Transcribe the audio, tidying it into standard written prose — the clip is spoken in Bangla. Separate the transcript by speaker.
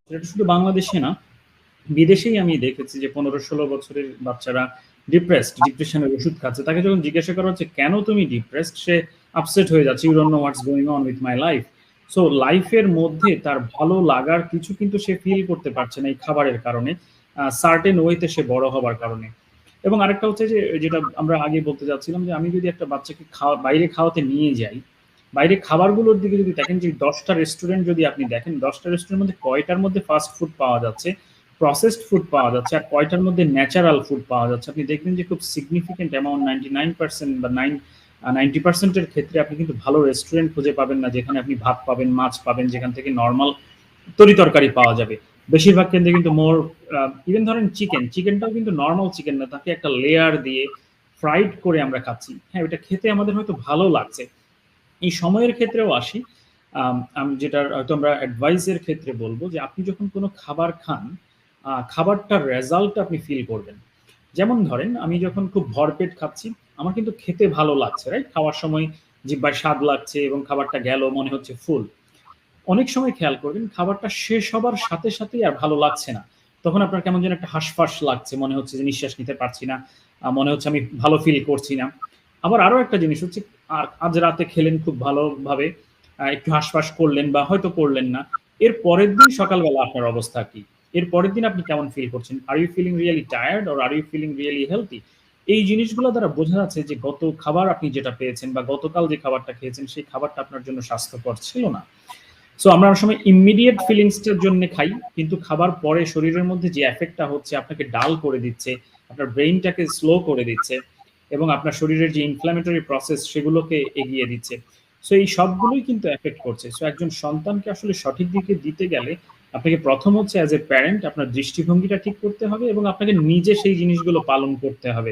Speaker 1: এটা শুধু বাংলাদেশে না, বিদেশেই আমি দেখেছি যে 15-16 বছরের বাচ্চারা ডিপ্রেশনের ওষুধ খাচ্ছে। তাকে যখন জিজ্ঞাসা করা হচ্ছে কেন তুমি ডিপ্রেসড, সে আপসেট হয়ে যাচ্ছে, you don't know what's going on with my life. So লাইফের মধ্যে তার ভালো লাগার কিছু কিন্তু সে ফিল করতে পারছে না এই খাবারের কারণে, সার্টেন ওয়েতে সে বড় হবার কারণে। এবং আরেকটা হচ্ছে যে যেটা আমরা আগে বলতে যাচ্ছিলাম, যে আমি যদি একটা বাচ্চাকে বাইরে খাওয়াতে নিয়ে যাই, বাইরে খাবারগুলোর দিকে যদি দেখেন, যে 10টা রেস্টুরেন্ট যদি আপনি দেখেন, 10টা রেস্টুরেন্টের মধ্যে কয়টার মধ্যে ফাস্ট ফুড পাওয়া যাচ্ছে, প্রসেসড ফুড পাওয়া যাচ্ছে, আর কয়টার মধ্যে ন্যাচারাল ফুড পাওয়া যাচ্ছে। আপনি দেখবেন যে খুব সিগনিফিকেন্ট অ্যামাউন্ট 99% বা 90%-এর ক্ষেত্রে আপনি কিন্তু ভালো রেস্টুরেন্ট খুঁজে পাবেন না যেখানে আপনি ভাত পাবেন, মাছ পাবেন, যেখান থেকে নর্মাল তরি তরকারি পাওয়া যাবে। বেশিরভাগ কেন্দ্রে কিন্তু মোর, ইভেন ধরেন চিকেনটাও কিন্তু নর্মাল চিকেন না, তাকে একটা লেয়ার দিয়ে ফ্রাইড করে আমরা খাচ্ছি। হ্যাঁ, ওটা খেতে আমাদের হয়তো ভালো লাগছে। এই সময়ের ক্ষেত্রেও আসি, আমি যেটা হয়তো আমরা অ্যাডভাইসের ক্ষেত্রে বলবো, যে আপনি যখন কোনো খাবার খান, খাবারটার রেজাল্ট আপনি ফিল করবেন। যেমন ধরেন আমি যখন খুব ভরপেট খাচ্ছি, আমার কিন্তু খেতে ভালো লাগছে, রাইট? খাওয়ার সময় জিহ্বায় স্বাদ লাগছে এবং খাবারটা গেল মনে হচ্ছে ফুল। অনেক সময় খেয়াল করবেন খাবারটা শেষ হবার সাথে সাথেই আর ভালো লাগছে না, তখন আপনার কেমন যেন একটা হাঁসফাঁস লাগছে, মনে হচ্ছে যে নিঃশ্বাস নিতে পারছি না, মনে হচ্ছে আমি ভালো ফিল করছি না। আবার আরো একটা জিনিস হচ্ছে, আর আজ রাতে খেলেন খুব ভালোভাবে, একটু হাঁসফাঁস করলেন বা হয়তো করলেন না, এর পরের দিন সকালবেলা আপনার অবস্থা কি? এর পরের দিন আপনি কেমন ফিল করছেন? Are you feeling really tired or are you feeling really healthy? এই জিনিসগুলো দ্বারা বোঝা যাচ্ছে যে গত খাবার আপনি যেটা পেয়েছেন বা গতকাল যে খাবারটা খেয়েছেন সেই খাবারটা আপনার জন্য স্বাস্থ্যকর ছিল না। সো আমরা অনেক সময় ইমিডিয়েট ফিলিংসটার জন্য খাই, কিন্তু খাবার পরে শরীরের মধ্যে যে এফেক্টটা হচ্ছে, আপনাকে ডাল করে দিচ্ছে, আপনার ব্রেইনটাকে স্লো করে দিচ্ছে, এবং আপনার শরীরের যে ইনফ্ল্যামেটরি প্রসেস সেগুলোকে এগিয়ে দিচ্ছে। সো এই সবগুলোই কিন্তু এফেক্ট করছে। সো একজন সন্তানকে আসলে সঠিক দিকে দিতে গেলে আপনাকে প্রথম হচ্ছে অ্যাজ এ প্যারেন্ট আপনার দৃষ্টিভঙ্গিটা ঠিক করতে হবে এবং আপনাকে নিজে সেই জিনিসগুলো পালন করতে হবে।